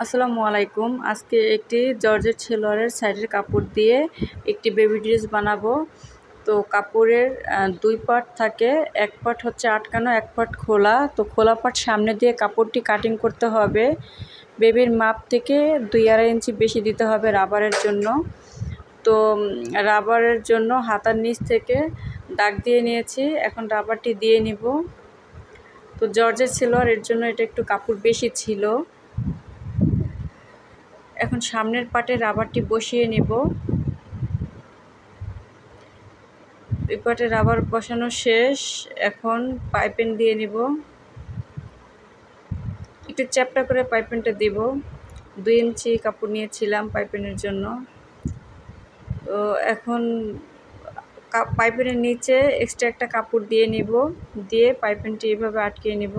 আসসালামু আলাইকুম। আজকে একটি জর্জেট সেলোয়ারের সাইডের কাপড় দিয়ে একটি বেবি ড্রেস বানাবো। তো কাপড়ের দুই পার্ট থাকে, এক পার্ট হচ্ছে আটকানো, এক পার্ট খোলা। তো খোলা পার্ট সামনে দিয়ে কাপড়টি কাটিং করতে হবে। বেবির মাপ থেকে 2.5 ইঞ্চি বেশি দিতে হবে রাবারের জন্য। তো রাবারের জন্য হাতার নিচ থেকে দাগ দিয়ে নিয়েছি, এখন রাবারটি দিয়ে নিব। তো জর্জেট সেলোয়ার, এর জন্য এটা একটু কাপড় বেশি ছিল। এখন সামনের পাটে রাবারটি বসিয়ে নেব। এই পাটে রাবার বসানো শেষ, এখন পাইপিং দিয়ে নিব। একটু চ্যাপটা করে পাইপিংটা দিব। 2 ইঞ্চি কাপড় নিয়েছিলাম পাইপিংয়ের জন্য। তো এখন পাইপিংয়ের নিচে এক্সট্রা একটা কাপড় দিয়ে নিব, দিয়ে পাইপিংটি এভাবে আটকিয়ে নিব।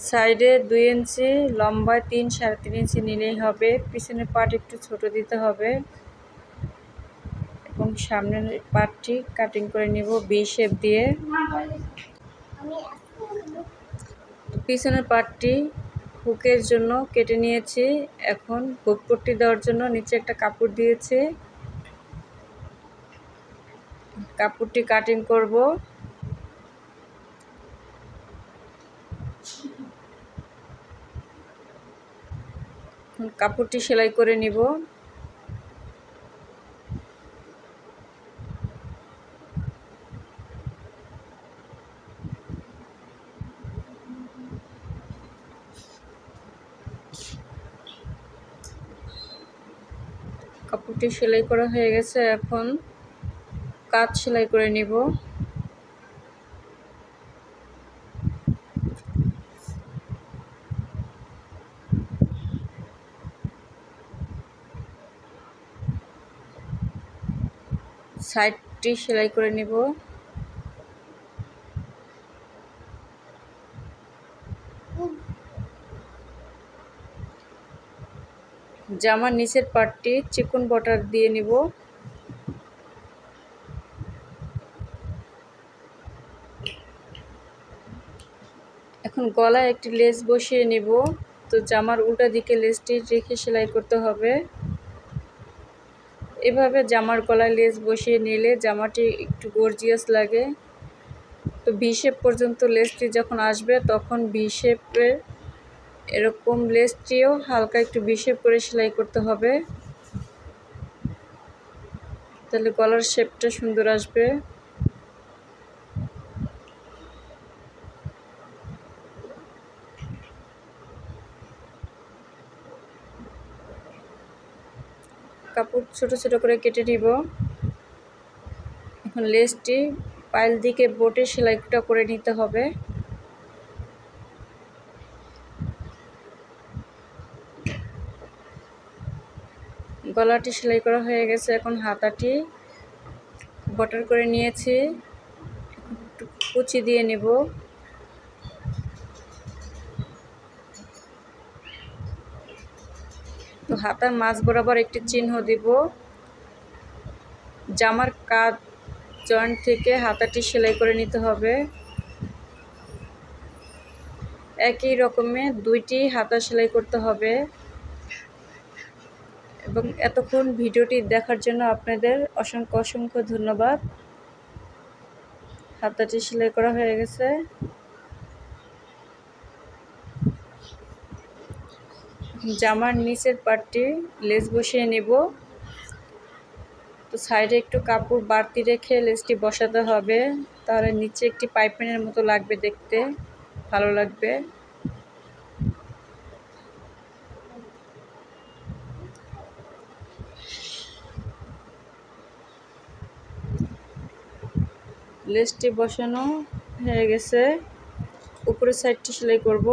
সাইডে 2 ইঞ্চি, লম্বায় 3-3.5 ইঞ্চি নিলেই হবে। পিছনের পার্ট একটু ছোট দিতে হবে এবং সামনের পার্টটি কাটিং করে নিব ভি শেপ দিয়ে। পিছনের পার্টটি হুকের জন্য কেটে নিয়েছি। এখন হুক পট্টি দেওয়ার জন্য নিচে একটা কাপড় দিয়েছি, কাপড়টি কাটিং করব। কাপড়টি সেলাই করে নিব। কাপড়টি সেলাই করা হয়ে গেছে, এখন কাঁধ সেলাই করে নিব। সাইডটি সেলাই করে নিব। জামার নিচের পার্টটি চিকন বর্ডার দিয়ে নিব। এখন গলায় একটি লেস বসিয়ে নিব। তো জামার উল্টা দিকে লেসটি রেখে সেলাই করতে হবে। এভাবে জামার গলায় লেস বসিয়ে নিলে জামাটি একটু গর্জিয়াস লাগে। তো ভি শেপ পর্যন্ত লেসটি যখন আসবে তখন ভি শেপের এরকম লেসটিও হালকা একটু ভি শেপ করে সেলাই করতে হবে, তাহলে গলার শেপটা সুন্দর আসবে। কাপড় ছোট ছোট করে কেটে নিব। এখন লেসটি পায়ের দিকে বোটে সেলাইটা করে নিতে হবে। গলাটি সেলাই করা হয়ে গেছে, এখন হাতাটি বর্ডার করে নিয়েছি, একটু কুচি দিয়ে নেব। তো হাতার মাঝ বরাবর একটি চিহ্ন দিব। জামার কাঁধ জয়েন্ট থেকে হাতাটি সেলাই করে নিতে হবে। একই রকমে 2টি হাতা সেলাই করতে হবে। এবং এতক্ষণ ভিডিওটি দেখার জন্য আপনাদের অসংখ্য অসংখ্য ধন্যবাদ। হাতাটি সেলাই করা হয়ে গেছে। জামার নিচের পার্টটি লেস বসিয়ে নেব। তো সাইডে একটু কাপড় বাড়তি রেখে লেসটি বসাতে হবে, তাহলে নিচে একটি পাইপিংয়ের মতো লাগবে, দেখতে ভালো লাগবে। লেসটি বসানো হয়ে গেছে, উপরের সাইডটি সেলাই করব।